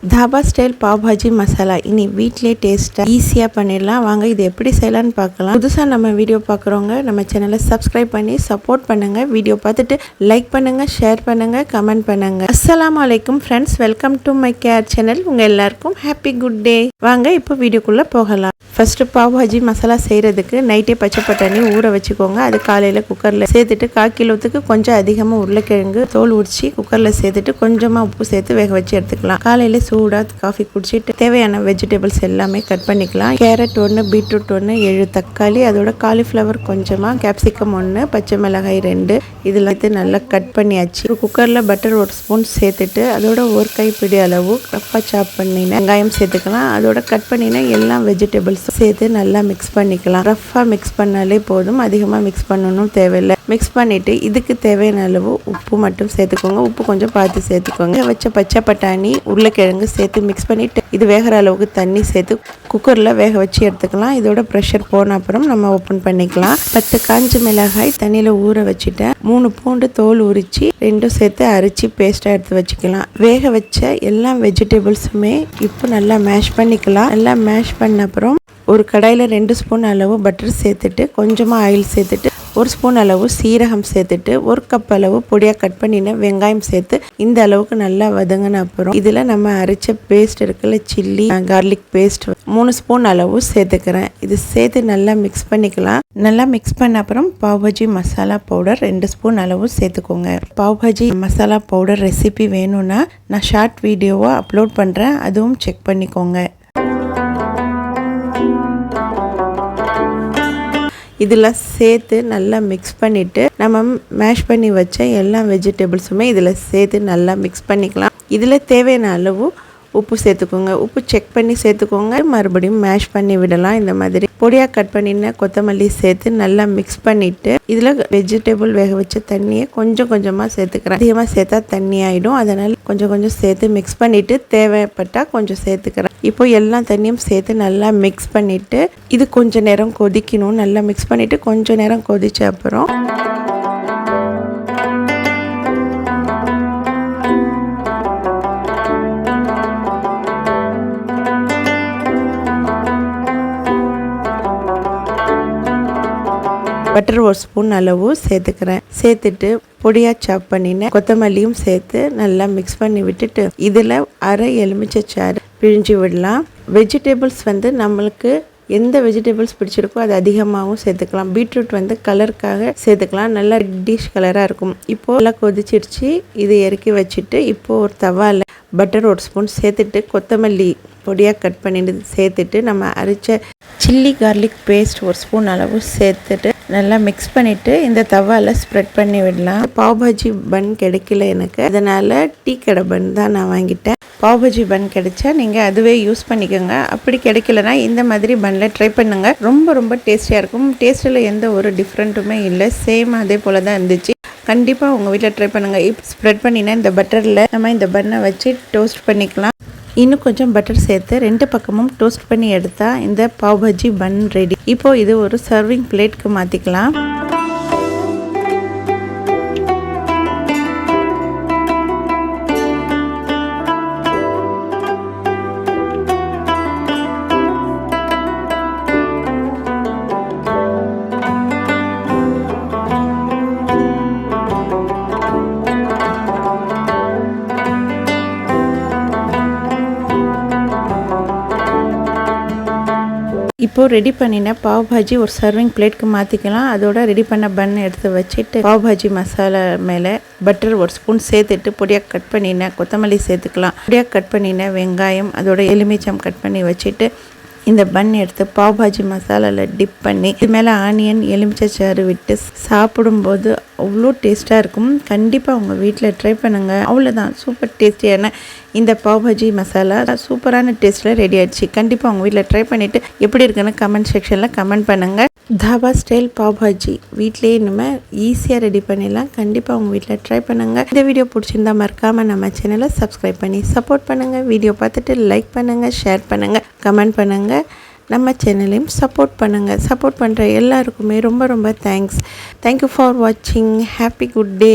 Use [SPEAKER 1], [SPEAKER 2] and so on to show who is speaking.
[SPEAKER 1] Dhaba style pav Baji masala இனி வீட்டிலே டேஸ்ட்டாக ஈஸியாக பண்ணிடலாம். வாங்க இது எப்படி செய்யலான்னு பார்க்கலாம். புதுசாக நம்ம வீடியோ பார்க்குறவங்க நம்ம சேனலை சப்ஸ்கிரைப் பண்ணி சப்போர்ட் பண்ணுங்கள். வீடியோ பார்த்துட்டு லைக் பண்ணுங்கள், ஷேர் பண்ணுங்கள், கமெண்ட் பண்ணுங்கள். அஸ்ஸலாமு அலைக்கும் friends, welcome to my care channel. உங்கள் எல்லாருக்கும் ஹாப்பி குட் டே. வாங்க இப்போ வீடியோக்குள்ளே போகலாம். ஃபஸ்ட்டு பாவ் பாஜி மசாலா செய்கிறதுக்கு நைட்டே பச்சை பட்டாணி ஊற வச்சுக்கோங்க. அது காலையில் குக்கரில் சேர்த்துட்டு 1/4 கிலோத்துக்கு கொஞ்சம் அதிகமாக உருளைக்கிழங்கு தோல் உரிச்சு குக்கரில் சேர்த்துட்டு கொஞ்சமாக உப்பு சேர்த்து வேக வச்சு எடுத்துக்கலாம். காலையில் சூடாக காஃபி குடிச்சிட்டு தேவையான வெஜிடபிள்ஸ் எல்லாமே கட் பண்ணிக்கலாம். கேரட் 1, பீட்ரூட் 1, 7 தக்காளி, அதோட காலிஃப்ளவர் கொஞ்சமாக, கேப்சிகம் 1, பச்சை மிளகாய் 2 இதில் நல்லா கட் பண்ணியாச்சு. குக்கரில் பட்டர் 1 ஸ்பூன் சேர்த்துட்டு அதோட 1 கைப்பிடி அளவு ரஃபாக சாப் பண்ணின வெங்காயம் சேர்த்துக்கலாம். அதோட கட் பண்ணின எல்லா வெஜிடபிள்ஸ் சேர்த்து நல்லா மிக்ஸ் பண்ணிக்கலாம். ரஃபாக மிக்ஸ் பண்ணாலே போதும், அதிகமாக மிக்ஸ் பண்ணணும் தேவையில்லை. மிக்ஸ் பண்ணிவிட்டு இதுக்கு தேவையான அளவு உப்பு மட்டும் சேர்த்துக்கோங்க. உப்பு கொஞ்சம் பார்த்து சேர்த்துக்கோங்க. வச்ச பச்சை பட்டாணி உருளைக்கிழங்கு சேர்த்து மிக்ஸ் பண்ணிவிட்டு இது வேகிற அளவுக்கு தண்ணி சேர்த்து குக்கரில் வேக வச்சு எடுத்துக்கலாம். இதோட ப்ரெஷர் போன அப்புறம் நம்ம ஓப்பன் பண்ணிக்கலாம். 10 காஞ்ச மிளகாய் தண்ணியில் ஊற வச்சுட்டேன். 3 பூண்டு தோல் உரிச்சு 2 சேர்த்து அரைச்சி பேஸ்ட்டாக எடுத்து வச்சுக்கலாம். வேக வச்ச எல்லா வெஜிடபிள்ஸுமே இப்போ நல்லா மேஷ் பண்ணிக்கலாம். நல்லா மேஷ் பண்ண அப்புறம் ஒரு கடாயில் 2 ஸ்பூன் அளவு பட்டர் சேர்த்துட்டு கொஞ்சமாக ஆயில் சேர்த்துட்டு 1 ஸ்பூன் அளவு சீரகம் சேர்த்துட்டு 1 கப் அளவு பொடியாக கட் பண்ணின வெங்காயம் சேர்த்து இந்த அளவுக்கு நல்லா வதங்கின அப்புறம் இதில் நம்ம அரைச்ச பேஸ்ட் இருக்குல்ல, சில்லி கார்லிக் பேஸ்ட் 3 ஸ்பூன் அளவு சேர்த்துக்கிறேன். இது சேர்த்து நல்லா மிக்ஸ் பண்ணிக்கலாம். நல்லா மிக்ஸ் பண்ண அப்புறம் பாவ் பாஜி மசாலா பவுடர் 2 ஸ்பூன் அளவு சேர்த்துக்கோங்க. பாவ் பாஜி மசாலா பவுடர் ரெசிபி வேணும்னா நான் ஷார்ட் வீடியோவாக அப்லோட் பண்ணுறேன், அதுவும் செக் பண்ணிக்கோங்க. இதில் சேர்த்து நல்லா மிக்ஸ் பண்ணிவிட்டு நம்ம மேஷ் பண்ணி வச்ச எல்லா வெஜிடபிள்ஸுமே இதில் சேர்த்து நல்லா மிக்ஸ் பண்ணிக்கலாம். இதில் தேவையான அளவு உப்பு சேர்த்துக்கோங்க. உப்பு செக் பண்ணி சேர்த்துக்கோங்க. மறுபடியும் மேஷ் பண்ணி விடலாம். இந்த மாதிரி பொடியாக கட் பண்ணின கொத்தமல்லி சேர்த்து நல்லா மிக்ஸ் பண்ணிவிட்டு இதில் வெஜிடபிள் வேக வச்ச தண்ணியை கொஞ்சம் கொஞ்சமாக சேர்த்துக்கிறேன். அதிகமாக சேர்த்தா தண்ணி ஆகிடும், அதனால் கொஞ்சம் கொஞ்சம் சேர்த்து மிக்ஸ் பண்ணிவிட்டு தேவைப்பட்டால் கொஞ்சம் சேர்த்துக்கிறேன். இப்போ எல்லா தண்ணியும் சேர்த்து நல்லா மிக்ஸ் பண்ணிவிட்டு இது கொஞ்சம் நேரம் கொதிக்கணும். நல்லா மிக்ஸ் பண்ணிவிட்டு கொஞ்சம் நேரம் கொதிச்ச அப்புறம் பட்டர் 1 ஸ்பூன் அளவு சேர்த்துக்கிறேன். சேர்த்துட்டு பொடியாக சாப் பண்ணின கொத்தமல்லியும் சேர்த்து நல்லா மிக்ஸ் பண்ணி விட்டுட்டு இதில் அரை எலுமிச்சை சாறு பிழிஞ்சு விடலாம். வெஜிடபிள்ஸ் நம்மளுக்கு எந்த வெஜிடபிள்ஸ் பிடிச்சிருக்கோ அது அதிகமாகவும் சேர்த்துக்கலாம். பீட்ரூட் கலருக்காக சேர்த்துக்கலாம், நல்லா ரெட்டிஷ் கலராக இருக்கும். இப்போது நல்லா கொதிச்சிருச்சு. இதை இறக்கி வச்சுட்டு இப்போது ஒரு தவாவில் பட்டர் 1 ஸ்பூன் சேர்த்துட்டு கொத்தமல்லி பொடியாக கட் பண்ணிட்டு சேர்த்துட்டு நம்ம அரைச்ச சில்லி கார்லிக் பேஸ்ட் 1 ஸ்பூன் அளவு சேர்த்துட்டு நல்லா மிக்ஸ் பண்ணிவிட்டு இந்த தவாவில் ஸ்ப்ரெட் பண்ணி விடலாம். பாவ் பாஜி பன் கிடைக்கல எனக்கு, அதனால் டீ கடை பன் தான் நான் வாங்கிட்டேன். பாவ் பாஜி பன் கிடைச்சா நீங்கள் அதுவே யூஸ் பண்ணிக்கோங்க. அப்படி கிடைக்கலனா இந்த மாதிரி பன்னில் ட்ரை பண்ணுங்கள். ரொம்ப ரொம்ப டேஸ்டியாக இருக்கும். டேஸ்ட்டில் எந்த ஒரு டிஃப்ரெண்ட்டுமே இல்லை, சேம் அதே போல் தான் இருந்துச்சு. கண்டிப்பாக உங்கள் வீட்டில் ட்ரை பண்ணுங்கள். இப்போ ஸ்ப்ரெட் பண்ணினா இந்த பட்டரில் நம்ம இந்த பன்னை வச்சு டோஸ்ட் பண்ணிக்கலாம். இன்னும் கொஞ்சம் பட்டர் சேர்த்து 2 பக்கமும் டோஸ்ட் பண்ணி எடுத்தால் இந்த பாவ் பாஜி பன் ரெடி. இப்போது இது ஒரு சர்விங் பிளேட்க்கு மாற்றிக்கலாம். இப்போது ரெடி பண்ணின பாவ் பாஜி ஒரு சர்விங் பிளேட்க்கு மாற்றிக்கலாம். அதோட ரெடி பண்ண பன் எடுத்து வச்சுட்டு பாவ் பாஜி மசாலா மேலே பட்டர் 1 ஸ்பூன் சேர்த்துட்டு பொடியாக கட் பண்ணின கொத்தமல்லி சேர்த்துக்கலாம். பொடியாக கட் பண்ணின வெங்காயம் அதோட எலுமிச்சம் கட் பண்ணி வச்சுட்டு இந்த பன் எடுத்து பாவ் பாஜி மசாலாவில் டிப் பண்ணி இது மேலே ஆனியன் எலுமிச்சை சாறு விட்டு சாப்பிடும்போது அவ்வளோ டேஸ்ட்டாக இருக்கும். கண்டிப்பாக உங்கள் வீட்டில் ட்ரை பண்ணுங்கள். அவ்வளோதான், சூப்பர் டேஸ்டியான இந்த பாவ் பாஜி மசாலா சூப்பரான டேஸ்ட்டில் ரெடி ஆகிடுச்சு. கண்டிப்பாக உங்கள் வீட்டில் ட்ரை பண்ணிவிட்டு எப்படி இருக்குன்னு கமெண்ட் செக்ஷனில் கமெண்ட் பண்ணுங்கள். தாபா ஸ்டைல் பாவ் பாஜி வீட்டிலேயே இனிமேல் ஈஸியாக ரெடி பண்ணிடலாம். கண்டிப்பாக உங்கள் வீட்டில் ட்ரை பண்ணுங்கள். இந்த வீடியோ பிடிச்சிருந்தா மறக்காமல் நம்ம சேனலை சப்ஸ்கிரைப் பண்ணி சப்போர்ட் பண்ணுங்கள். வீடியோ பார்த்துட்டு லைக் பண்ணுங்கள், ஷேர் பண்ணுங்கள், கமெண்ட் பண்ணுங்கள். நம்ம சேனலையும் சப்போர்ட் பண்ணுங்கள். சப்போர்ட் பண்ணுற எல்லாருக்குமே ரொம்ப ரொம்ப தேங்க்ஸ். தேங்க்யூ ஃபார் வாட்சிங். Happy good day.